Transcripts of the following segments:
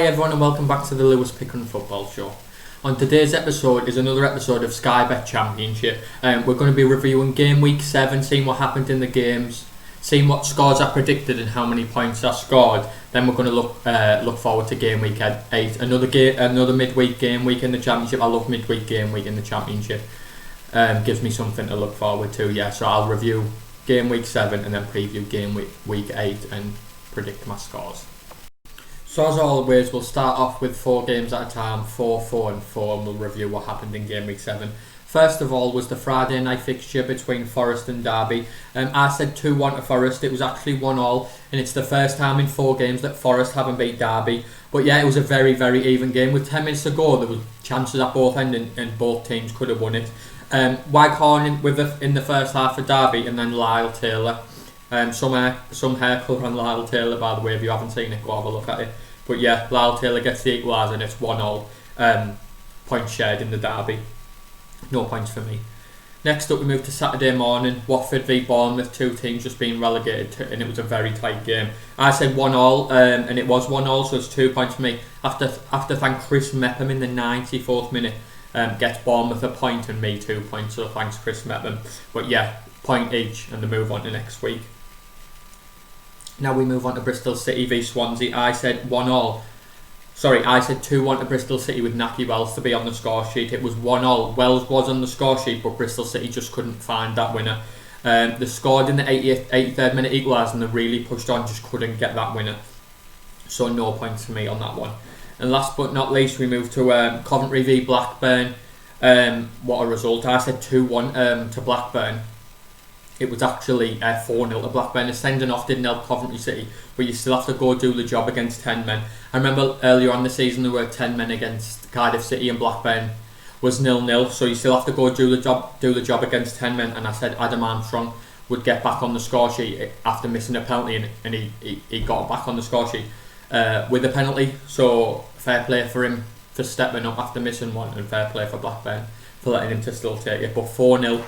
Hi everyone and welcome back to the Lewis Pickering Football Show. On today's episode is another episode of Sky Bet Championship. We're going to be reviewing game week 7, seeing what happened in the games, seeing what scores are predicted and how many points are scored. Then we're going to look forward to game week 8, another midweek game week in the Championship. I love midweek game week in the Championship. Gives me something to look forward to. So I'll review game week 7 and then preview game week 8 and predict my scores. So as always, we'll start off with 4 games at a time, 4, 4 and 4, and we'll review what happened in game week 7. First of all was the Friday night fixture between Forest and Derby. I said 2-1 to Forest. It was actually 1-1, and it's the first time in 4 games that Forest haven't beat Derby. But yeah, it was a very, very even game. With 10 minutes to go, there was chances at both ends and both teams could have won it. Wycombe in the first half for Derby, and then Lyle Taylor. Some hair colour on Lyle Taylor, by the way. If you haven't seen it, go have a look at it. But yeah, Lyle Taylor gets the equaliser and it's 1-0. Points shared in the derby. No points for me. Next up, we move to Saturday morning. Watford v Bournemouth, 2 teams just being relegated, and it was a very tight game. I said 1-0, and it was 1-0, so it's 2 points for me. After thank Chris Mepham in the 94th minute, gets Bournemouth a point and me 2 points. So thanks Chris Mepham. But yeah, point each, and they move on to next week. Now we move on to Bristol City v Swansea. I said 1-0. I said 2-1 to Bristol City with Naki Wells to be on the score sheet. It was 1-0. Wells was on the score sheet, but Bristol City just couldn't find that winner. They scored in the 83rd minute equaliser and they really pushed on, just couldn't get that winner. So no points for me on that one. And last but not least, we move to Coventry v Blackburn. What a result. I said 2-1 to Blackburn. It was actually 4-0 to Blackburn. The sending off didn't help Coventry City, but you still have to go do the job against 10 men. I remember earlier on the season there were 10 men against Cardiff City, and Blackburn was 0-0, so you still have to go do the job against 10 men. And I said Adam Armstrong would get back on the score sheet after missing a penalty, and he got back on the score sheet with a penalty. So fair play for him for stepping up after missing one, and fair play for Blackburn for letting him to still take it. But 4-0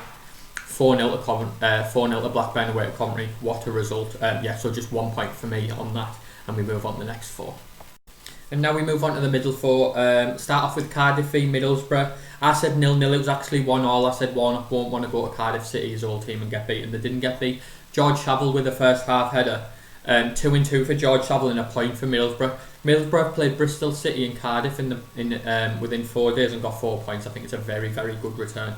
to Blackburn away at Coventry. What a result. So just 1 point for me on that, and we move on to the next 4. And now we move on to the middle 4. Start off with Cardiff v Middlesbrough. I said 0-0. It was actually 1-1. I said Warnock won't want to go to Cardiff City, his old team, and get beaten. They didn't get beat. George Saville with the first half header. 2-2 for George Saville and a point for Middlesbrough. Middlesbrough played Bristol City and Cardiff within 4 days and got 4 points. I think it's a very, very good return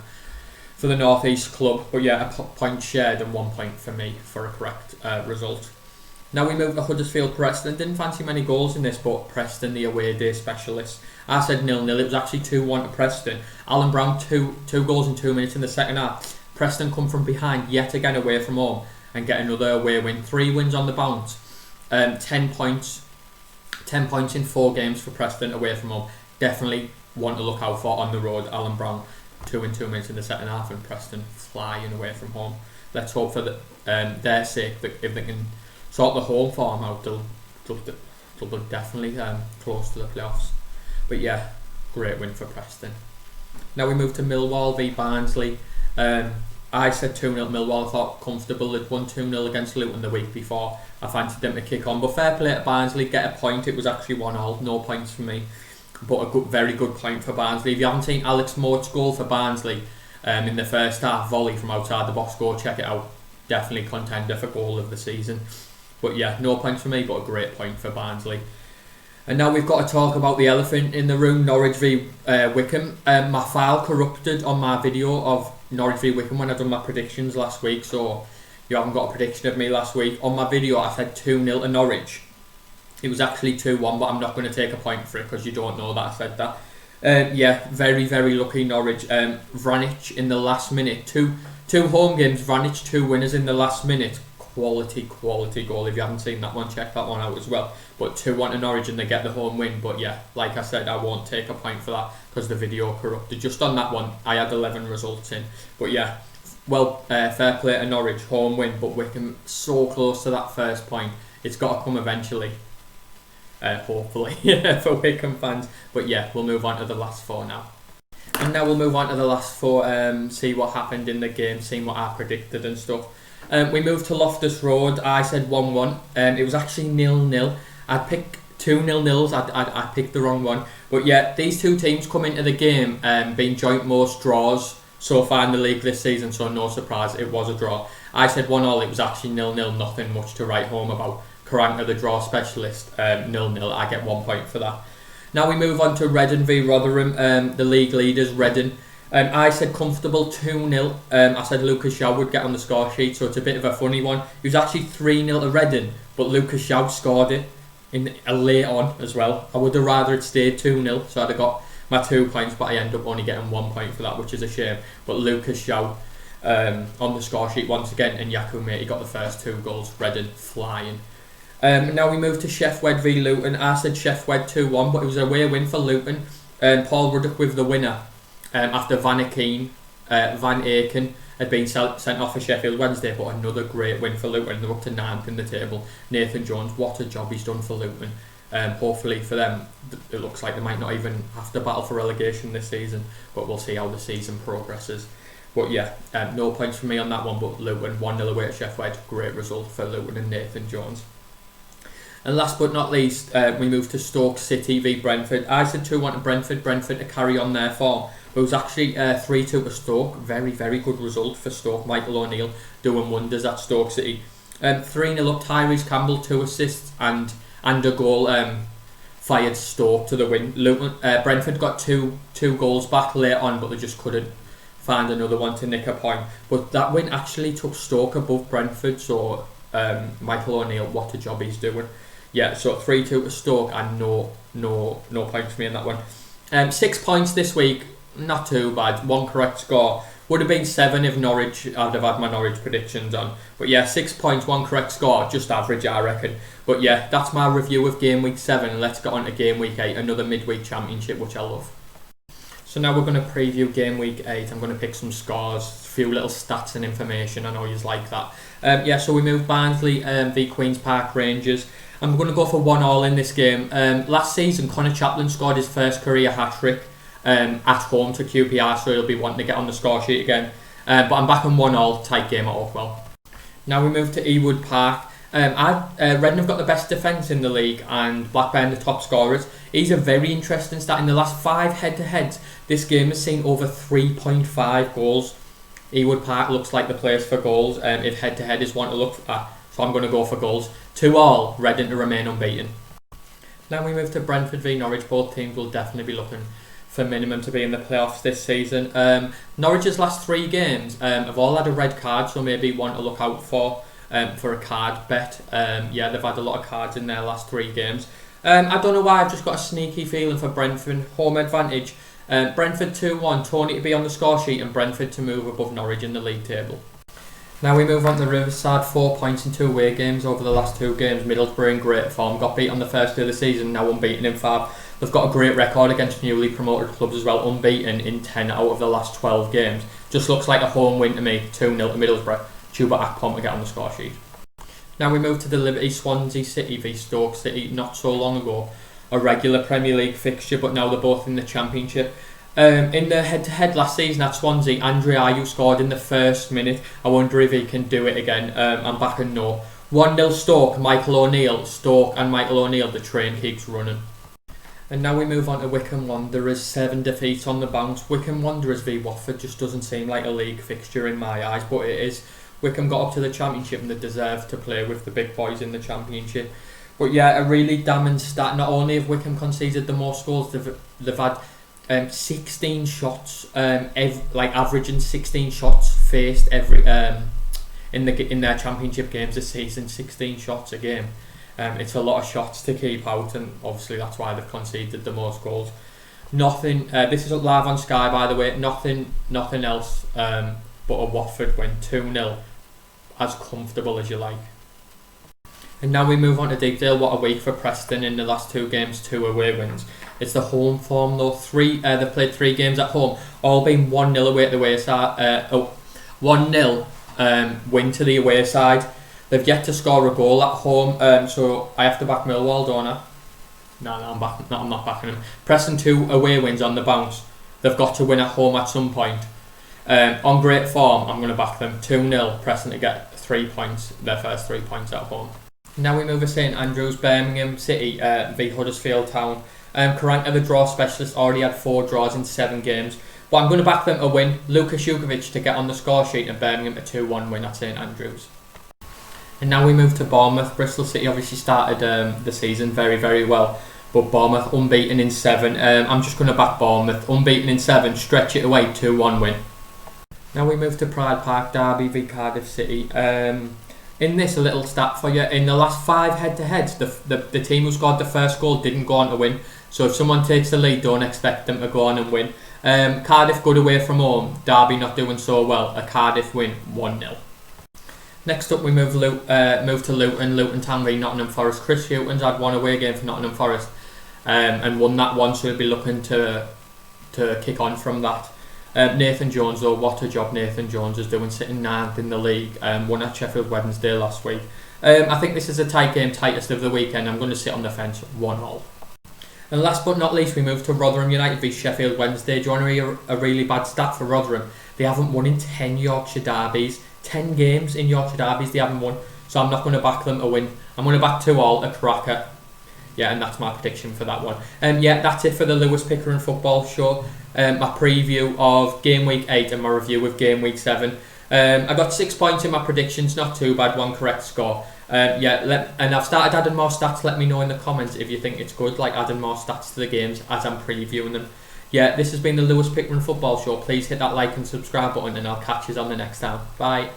for the North East club. But yeah, a point shared and 1 point for me for a correct result. Now we move to Huddersfield Preston. Didn't fancy many goals in this, but Preston, the away day specialists. I said 0-0. It was actually 2-1 to Preston. Alan Brown, two goals in 2 minutes in the second half. Preston come from behind yet again away from home and get another away win. 3 wins on the bounce. 10 points in 4 games for Preston away from home. Definitely one to look out for on the road. Alan Brown, 2 in 2 minutes in the second half, and Preston flying away from home. Let's hope for their sake that if they can sort the home form out, they'll be definitely close to the playoffs. But yeah, great win for Preston. Now we move to Millwall v Barnsley. I said 2-0 Millwall. I thought comfortable. They'd won 2-0 against Luton the week before. I fancied them to kick on, but fair play to Barnsley, get a point. It was actually 1-1. No points for me, but a very good point for Barnsley. If you haven't seen Alex Mort's goal for Barnsley in the first half, volley from outside the box, go check it out. Definitely contender for goal of the season. But yeah, no points for me, but a great point for Barnsley. And now we've got to talk about the elephant in the room, Norwich v Wycombe. My file corrupted on my video of Norwich v Wycombe when I done my predictions last week, so you haven't got a prediction of me last week. On my video I said 2-0 to Norwich. It was actually 2-1, but I'm not going to take a point for it because you don't know that I said that. Very, very lucky Norwich. Vranic in the last minute. Two home games, Vranic, 2 winners in the last minute. Quality goal. If you haven't seen that one, check that one out as well. But 2-1 to Norwich and they get the home win. But yeah, like I said, I won't take a point for that because the video corrupted. Just on that one, I had 11 results in. But yeah, fair play to Norwich, home win. But Wycombe so close to that first point. It's got to come eventually. Hopefully for Wycombe fans. But yeah, we'll move on to the last 4 now. And now we'll move on to the last 4, see what happened in the game, seeing what I predicted and stuff. We moved to Loftus Road. I said 1-1. It was actually 0-0. I picked 2 0-0s. I picked the wrong one. But yeah, these two teams come into the game being joint most draws so far in the league this season, so no surprise, it was a draw. I said 1-1, it was actually 0-0, nothing much to write home about. Karanka, the draw specialist, 0-0, I get 1 point for that. Now we move on to Reading v Rotherham, the league leaders, Reading. I said comfortable 2-0. I said Lucas Shaw would get on the score sheet, so it's a bit of a funny one. It was actually 3-0 to Reading, but Lucas Shaw scored it in late on as well. I would have rather it stayed 2-0, so I'd have got my 2 points, but I end up only getting 1 point for that, which is a shame. But Lucas Shaw on the score sheet once again, and Yaku he got the first 2 goals. Reading flying. Now we move to Sheffield v Luton. I said Sheffield 2-1, but it was a away win for Luton. Paul Ruddock with the winner after Van Aken had been sent off for Sheffield Wednesday, but another great win for Luton. They're up to 9th in the table. Nathan Jones, what a job he's done for Luton. Hopefully for them, it looks like they might not even have to battle for relegation this season, but we'll see how the season progresses. But yeah, no points for me on that one, but Luton 1-0 away at Sheffield, great result for Luton and Nathan Jones. And last but not least, we move to Stoke City v Brentford. I said 2-1 to Brentford to carry on their form. But it was actually 3-2 to Stoke. Very, very good result for Stoke. Michael O'Neill doing wonders at Stoke City. 3-0 up, Tyrese Campbell, 2 assists and a goal fired Stoke to the win. Brentford got two goals back late on, but they just couldn't find another one to nick a point. But that win actually took Stoke above Brentford, so Michael O'Neill, what a job he's doing. Yeah, so 3-2 to Stoke and no points for me in that one. 6 points this week, not too bad. 1 correct score. Would have been 7 if Norwich, I'd have had my Norwich predictions on. But yeah, 6 points, 1 correct score, just average I reckon. But yeah, that's my review of Game Week 7. Let's get on to Game Week 8, another midweek championship, which I love. So now we're going to preview Game Week 8. I'm going to pick some scores, a few little stats and information. I know you like that. Yeah, so we move Barnsley v Queen's Park Rangers. I'm going to go for 1-1 in this game. Last season, Connor Chaplin scored his first career hat-trick at home to QPR, so he'll be wanting to get on the score sheet again. But I'm back on 1-1, tight game at Oakwell. Now we move to Ewood Park. Reading have got the best defence in the league and Blackburn the top scorers. He's a very interesting stat. In the last 5 head-to-heads, this game has seen over 3.5 goals. Ewood Park looks like the place for goals if head-to-head is one to look at. So I'm going to go for goals. 2-2, Reading to remain unbeaten. Now we move to Brentford v Norwich. Both teams will definitely be looking for minimum to be in the playoffs this season. Norwich's last 3 games have all had a red card, so maybe one to look out for a card bet. Yeah, they've had a lot of cards in their last 3 games. I don't know why, I've just got a sneaky feeling for Brentford. Home advantage. Brentford 2-1, Tony to be on the score sheet and Brentford to move above Norwich in the league table. Now we move on to Riverside, 4 points in 2 away games over the last 2 games. Middlesbrough in great form, got beat on the first day of the season, now unbeaten in 5. They've got a great record against newly promoted clubs as well, unbeaten in 10 out of the last 12 games. Just looks like a home win to me, 2-0 to Middlesbrough. Chuba Akpom to get on the score sheet. Now we move to the Liberty, Swansea City v Stoke City. Not so long ago, a regular Premier League fixture, but now they're both in the Championship. In the head-to-head last season at Swansea, Andre Ayew scored in the first minute. I wonder if he can do it again. I'm back and no. 1-0 Stoke, Michael O'Neill. Stoke and Michael O'Neill, the train keeps running. And now we move on to Wycombe Wanderers, 7 defeats on the bounce. Wycombe Wanderers v Watford just doesn't seem like a league fixture in my eyes, but it is. Wycombe got up to the Championship and they deserve to play with the big boys in the Championship. But yeah, a really damning stat. Not only have Wycombe conceded the most goals, they've had 16 shots, averaging 16 shots faced every in their Championship games this season. 16 shots a game. It's a lot of shots to keep out, and obviously that's why they've conceded the most goals. Nothing. This is live on Sky, by the way. Nothing else but a Watford win, 2-0, as comfortable as you like. And now we move on to Deepdale. What a week for Preston in the last 2 games, 2 away wins. It's the home form though. They've played 3 games at home, all being 1-0 away at the away side. 1-0 win to the away side. They've yet to score a goal at home, so I have to back Millwall, don't I? No, I'm not backing them. Preston 2 away wins on the bounce. They've got to win at home at some point. On great form, I'm going to back them 2-0. Preston to get 3 points, their first 3 points at home. Now we move to St Andrews, Birmingham City v Huddersfield Town. Karanka, the draw specialist, already had 4 draws in 7 games. But I'm going to back them to win. Lukas Jukovic to get on the score sheet and Birmingham a 2-1 win at St Andrews. And now we move to Bournemouth. Bristol City obviously started the season very, very well. But Bournemouth unbeaten in 7. I'm just going to back Bournemouth. Unbeaten in 7, stretch it away, 2-1 win. Now we move to Pride Park Derby v Cardiff City. In this, a little stat for you. In the last 5 head-to-heads, the team who scored the first goal didn't go on to win. So if someone takes the lead, don't expect them to go on and win. Cardiff good away from home. Derby not doing so well. A Cardiff win, 1-0. Next up, we move to Luton. Luton Town v Nottingham Forest. Chris Hughton's had 1 away game for Nottingham Forest and won that one, so he'll be looking to kick on from that. Nathan Jones, though, what a job Nathan Jones is doing, sitting 9th in the league. Won at Sheffield Wednesday last week. I think this is a tight game, tightest of the weekend. I'm going to sit on the fence, 1-1. And last but not least, we move to Rotherham United v Sheffield Wednesday. Do you want to hear a really bad stat for Rotherham? They haven't won in 10 Yorkshire derbies. 10 games in Yorkshire derbies they haven't won. So I'm not going to back them to win. I'm going to back 2-2, a cracker. Yeah, and that's my prediction for that one. Yeah, that's it for the Lewis Pickering Football Show. My preview of Game Week 8 and my review of Game Week 7. I got 6 points in my predictions, not too bad, 1 correct score. And I've started adding more stats. Let me know in the comments if you think it's good, like adding more stats to the games as I'm previewing them. Yeah, this has been the Lewis Pickering Football Show. Please hit that like and subscribe button and I'll catch you on the next time. Bye.